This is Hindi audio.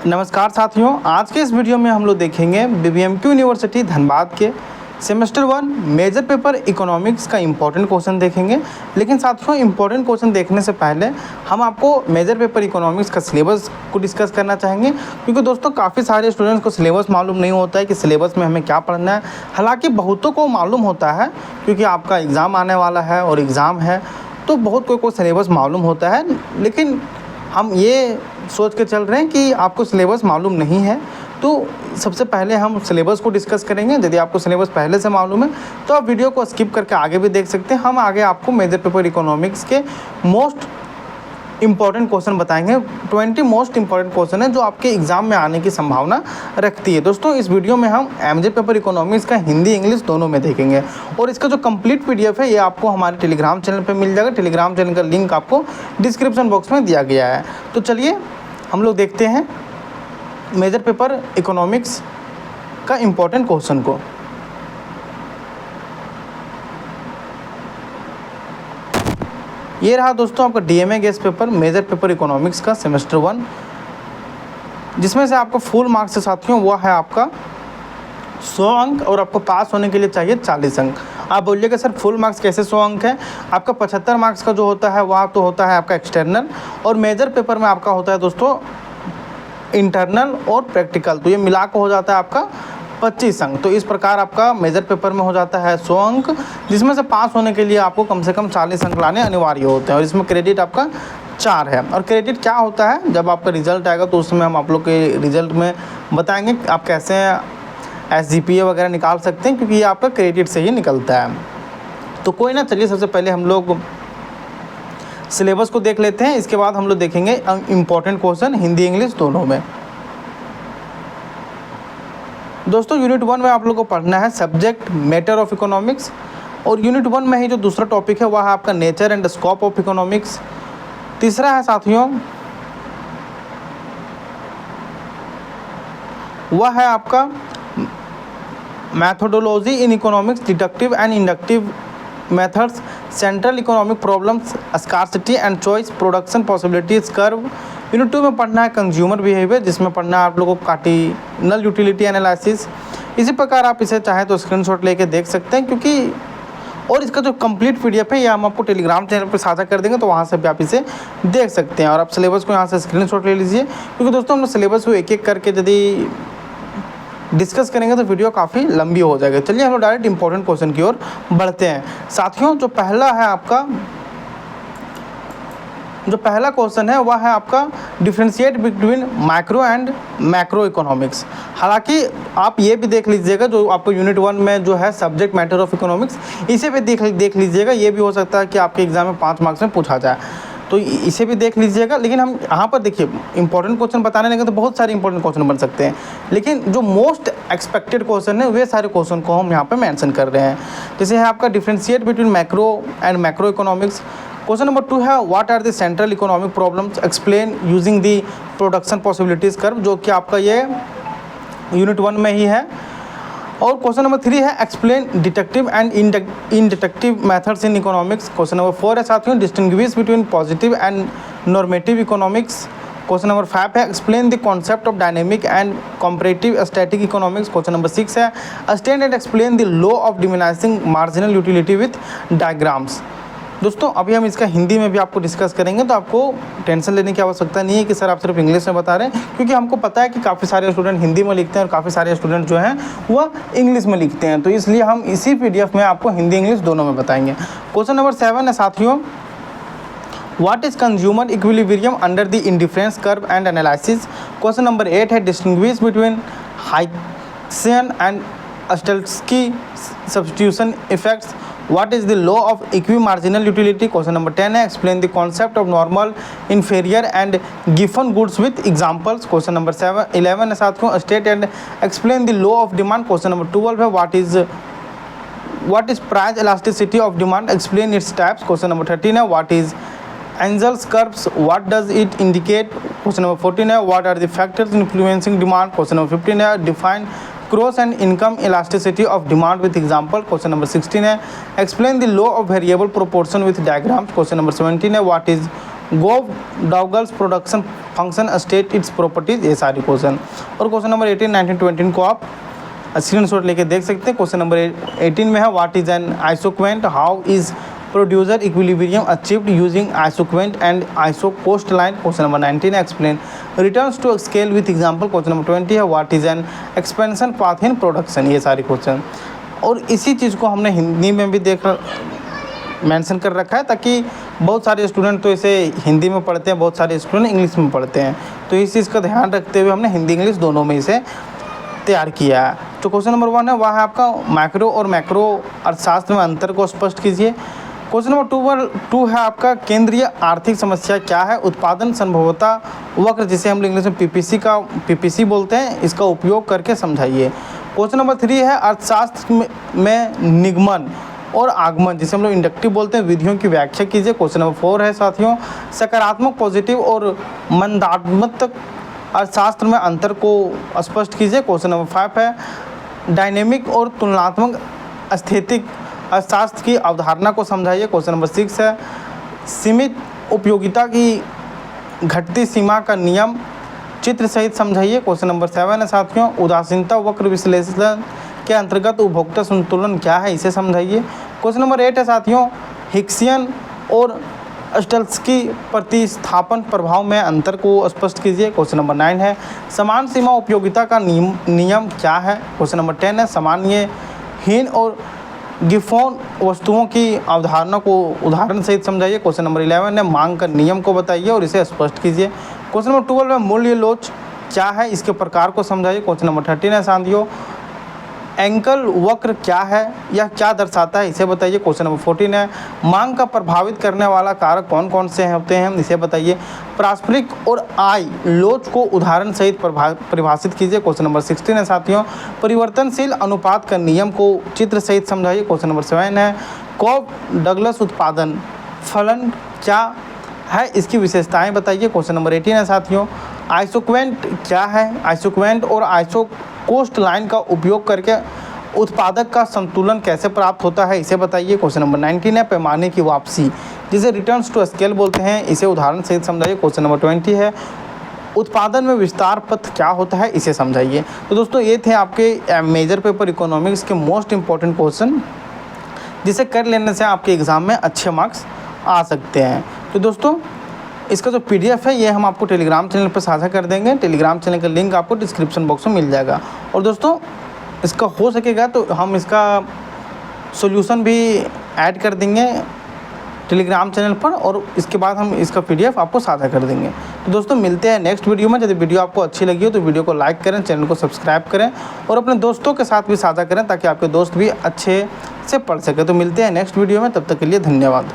नमस्कार साथियों, आज के इस वीडियो में हम लोग देखेंगे बीबीएमक्यू यूनिवर्सिटी धनबाद के सेमेस्टर 1 मेजर पेपर इकोनॉमिक्स का इम्पोर्टेंट क्वेश्चन देखेंगे। लेकिन साथियों, इम्पोर्टेंट क्वेश्चन देखने से पहले हम आपको मेजर पेपर इकोनॉमिक्स का सिलेबस को डिस्कस करना चाहेंगे, क्योंकि दोस्तों काफ़ी सारे स्टूडेंट्स को सिलेबस मालूम नहीं होता है कि सिलेबस में हमें क्या पढ़ना है। हालांकि बहुतों को मालूम होता है, क्योंकि आपका एग्ज़ाम आने वाला है और एग्ज़ाम है तो बहुत कोई सिलेबस मालूम होता है। लेकिन हम ये सोच के चल रहे हैं कि आपको सिलेबस मालूम नहीं है, तो सबसे पहले हम सिलेबस को डिस्कस करेंगे। यदि आपको सिलेबस पहले से मालूम है तो आप वीडियो को स्किप करके आगे भी देख सकते हैं। हम आगे आपको मेजर पेपर इकोनॉमिक्स के मोस्ट इम्पॉर्टेंट क्वेश्चन बताएंगे। 20 मोस्ट इम्पॉर्टेंट क्वेश्चन है जो आपके एग्जाम में आने की संभावना रखती है। दोस्तों, इस वीडियो में हम मेजर पेपर इकोनॉमिक्स का हिंदी इंग्लिश दोनों में देखेंगे और इसका जो कंप्लीट पीडीएफ है ये आपको हमारे टेलीग्राम चैनल पे मिल जाएगा। टेलीग्राम चैनल का लिंक आपको डिस्क्रिप्शन बॉक्स में दिया गया है। तो चलिए हम लोग देखते हैं मेजर पेपर इकोनॉमिक्स का इम्पोर्टेंट क्वेश्चन को। ये रहा दोस्तों आपका DMA guess paper major paper economics का सेमेस्टर 1, जिसमें से आपको फुल मार्क्स से साथियों वो है आपका 100 अंक और आपको पास होने के लिए चाहिए 40 अंक। आप बोलिएगा सर फुल मार्क्स कैसे 100 अंक है? आपका 75 मार्क्स का जो होता है वह तो होता है आपका एक्सटर्नल, और मेजर पेपर में आपका होता है दोस्तों इंटरनल और प्रैक्टिकल, तो ये मिला को हो जाता है आपका 25 अंक। तो इस प्रकार आपका मेजर पेपर में हो जाता है 100 अंक, जिसमें से पास होने के लिए आपको कम से कम 40 अंक लाने अनिवार्य होते हैं। और इसमें क्रेडिट आपका 4 है। और क्रेडिट क्या होता है, जब आपका रिजल्ट आएगा तो उसमें हम आप लोग के रिजल्ट में बताएंगे आप कैसे SGPA वगैरह निकाल सकते हैं, क्योंकि ये आपका क्रेडिट से ही निकलता है। तो कोई ना, चलिए सबसे पहले हम लोग सिलेबस को देख लेते हैं। इसके बाद हम लोग देखेंगे इम्पोर्टेंट क्वेश्चन हिंदी इंग्लिश दोनों में। दोस्तों, यूनिट 1 में आप लोग को पढ़ना है सब्जेक्ट मैटर ऑफ इकोनॉमिक्स, और यूनिट 1 में ही जो दूसरा टॉपिक है वह है आपका nature and scope of economics. तीसरा है साथियों वह है आपका methodology in economics, deductive and inductive methods, central economic problems, scarcity and choice, production possibilities curve. Unit 2 में पढ़ना है कंज्यूमर बिहेवियर, जिसमें पढ़ना है आप लोगों को कार्डिनल यूटिलिटी एनालिसिस। इसी प्रकार आप इसे चाहें तो स्क्रीनशॉट लेके देख सकते हैं, क्योंकि और इसका जो कंप्लीट पीडीएफ है ये हम आपको टेलीग्राम चैनल पर साझा कर देंगे, तो वहाँ से भी आप इसे देख सकते हैं। और आप सिलेबस को यहाँ से स्क्रीनशॉट ले लीजिए, क्योंकि दोस्तों हम लोग सिलेबस को एक एक करके यदि डिस्कस करेंगे तो वीडियो काफ़ी लंबी हो जाएगी। चलिए हम लोग डायरेक्ट इंपॉर्टेंट क्वेश्चन की ओर बढ़ते हैं। साथियों, जो पहला क्वेश्चन है वह है आपका differentiate between micro and macro economics. हालांकि आप ये भी देख लीजिएगा, जो आपको यूनिट 1 में जो है सब्जेक्ट मैटर ऑफ इकोनॉमिक्स, इसे भी देख लीजिएगा। ये भी हो सकता है कि आपके एग्जाम में 5 मार्क्स में पूछा जाए, तो इसे भी देख लीजिएगा। लेकिन हम यहाँ पर देखिए इंपॉर्टेंट क्वेश्चन बताने लगे तो बहुत सारे इंपॉर्टेंट क्वेश्चन बन सकते हैं, लेकिन जो मोस्ट एक्सपेक्टेड क्वेश्चन है वे सारे क्वेश्चन को हम यहाँ पे मेंशन कर रहे हैं। जैसे है आपका differentiate between macro and macro economics. Question number 2 है what are the central economic problems explain using the production possibilities curve, जो कि आपका ये यूनिट 1 में ही है। और क्वेश्चन नंबर 3 है explain deductive and inductive methods in economics. Question number 4 है साथियों distinguish between positive and normative economics. Question number 5 है explain the concept of dynamic and comparative static economics. Question number 6 है stand and explain the law of diminishing marginal utility with diagrams. दोस्तों, अभी हम इसका हिंदी में भी आपको डिस्कस करेंगे, तो आपको टेंशन लेने की आवश्यकता नहीं है कि सर आप सिर्फ इंग्लिश में बता रहे हैं, क्योंकि हमको पता है कि काफ़ी सारे स्टूडेंट हिंदी में लिखते हैं और काफ़ी सारे स्टूडेंट जो हैं वह इंग्लिश में लिखते हैं, तो इसलिए हम इसी पीडीएफ में आपको हिंदी इंग्लिश दोनों में बताएंगे। क्वेश्चन नंबर 7 है साथियों what is consumer equilibrium under the indifference curve and analysis. Question number 8 है distinguish between Hicksian and Slutsky substitution effects. What is the law of equimarginal utility? Question number 10 है explain the concept of normal, inferior and given goods with examples. Question number 11 है साथियों state and explain the law of demand. Question number 12 है what is price elasticity of demand, explain its types. Question number 13 है what is Angel's curves, what does it indicate. Question number 14 है what are the factors influencing demand. Question number 15 है define cross and income elasticity of demand with example. Question number 16 है explain the law of variable proportion with diagrams. Question number 17 है what is Cobb Douglas production function state its properties, ये सारी क्वेश्चन। और क्वेश्चन नंबर 18, 19, 20 को आप स्क्रीनशॉट लेके देख सकते हैं। क्वेश्चन नंबर 18 में है what is an isoquant, how is producer equilibrium achieved using isoquant and isocost line. Question number 19 explain returns to scale with example. Question number 20 है what is an expansion path in production, ये सारे क्वेश्चन। और इसी चीज़ को हमने हिंदी में भी मेंशन कर रखा है, ताकि बहुत सारे स्टूडेंट तो इसे हिंदी में पढ़ते हैं, बहुत सारे स्टूडेंट इंग्लिश में पढ़ते हैं, तो इस चीज़ का ध्यान रखते हुए हमने हिंदी इंग्लिश दोनों में इसे तैयार किया है। तो क्वेश्चन नंबर 1 है, वह है आपका मैक्रो और मैक्रो अर्थशास्त्र में अंतर को स्पष्ट कीजिए। क्वेश्चन नंबर 2 है आपका केंद्रीय आर्थिक समस्या क्या है, उत्पादन संभवता वक्र, जिसे हम इंग्लिश में पीपीसी बोलते हैं, इसका उपयोग करके समझाइए। क्वेश्चन नंबर 3 है अर्थशास्त्र में निगमन और आगमन, जिसे हम लोग इंडक्टिव बोलते हैं, विधियों की व्याख्या कीजिए। क्वेश्चन नंबर 4 है साथियों सकारात्मक पॉजिटिव और मंदात्मक अर्थशास्त्र में अंतर को स्पष्ट कीजिए। क्वेश्चन नंबर 5 है डायनेमिक और तुलनात्मक स्थैतिक अर्थशास्त्र की अवधारणा को समझाइए। क्वेश्चन नंबर 6 है सीमित उपयोगिता की घटती सीमा का नियम चित्र सहित समझाइए। क्वेश्चन नंबर 7 है साथियों उदासीनता वक्र विश्लेषण के अंतर्गत उपभोक्ता संतुलन क्या है, इसे समझाइए। क्वेश्चन नंबर 8 है साथियों हिक्सियन और स्टल्स्की प्रतिस्थापन प्रभाव में अंतर को स्पष्ट कीजिए। क्वेश्चन नंबर 9 है समान सीमा उपयोगिता का नियम क्या है। क्वेश्चन नंबर 10 है सामान्यहीन और गिफोन वस्तुओं की अवधारणा को उदाहरण सहित समझाइए। क्वेश्चन नंबर 11 है मांग का नियम को बताइए और इसे स्पष्ट कीजिए। क्वेश्चन नंबर 12 है मूल्य लोच क्या है, इसके प्रकार को समझाइए। क्वेश्चन नंबर 13 है साथियों एंकल वक्र क्या है, यह क्या दर्शाता है, इसे बताइए। क्वेश्चन नंबर 14 है मांग का प्रभावित करने वाला कारक कौन कौन से होते हैं, इसे बताइए। पारस्परिक और आई लोच को उदाहरण सहित परिभाषित कीजिए। क्वेश्चन नंबर 16 है साथियों परिवर्तनशील अनुपात का नियम को चित्र सहित समझाइए। क्वेश्चन नंबर 7 है कॉब डगलस उत्पादन फलन क्या है, इसकी विशेषताएं बताइए। क्वेश्चन नंबर 18 है साथियों आइसोक्वेंट क्या है, आइसोक्वेंट और आइसो कोस्ट लाइन का उपयोग करके उत्पादक का संतुलन कैसे प्राप्त होता है, इसे बताइए। क्वेश्चन नंबर 19 है पैमाने की वापसी जिसे रिटर्न्स टू स्केल बोलते हैं, इसे उदाहरण सहित समझाइए। क्वेश्चन नंबर 20 है उत्पादन में विस्तार पथ क्या होता है, इसे समझाइए। तो दोस्तों ये थे आपके मेजर पेपर इकोनॉमिक्स के मोस्ट इंपॉर्टेंट क्वेश्चन, जिसे कर लेने से आपके एग्ज़ाम में अच्छे मार्क्स आ सकते हैं। तो दोस्तों इसका जो PDF है ये हम आपको टेलीग्राम चैनल पर साझा कर देंगे। टेलीग्राम चैनल का लिंक आपको डिस्क्रिप्शन बॉक्स में मिल जाएगा। और दोस्तों इसका हो सकेगा तो हम इसका सॉल्यूशन भी ऐड कर देंगे टेलीग्राम चैनल पर, और इसके बाद हम इसका PDF आपको साझा कर देंगे। तो दोस्तों मिलते हैं नेक्स्ट वीडियो में। यदि वीडियो आपको अच्छी लगी हो तो वीडियो को लाइक करें, चैनल को सब्सक्राइब करें और अपने दोस्तों के साथ भी साझा करें, ताकि आपके दोस्त भी अच्छे से पढ़ सकें। तो मिलते हैं नेक्स्ट वीडियो में, तब तक के लिए धन्यवाद।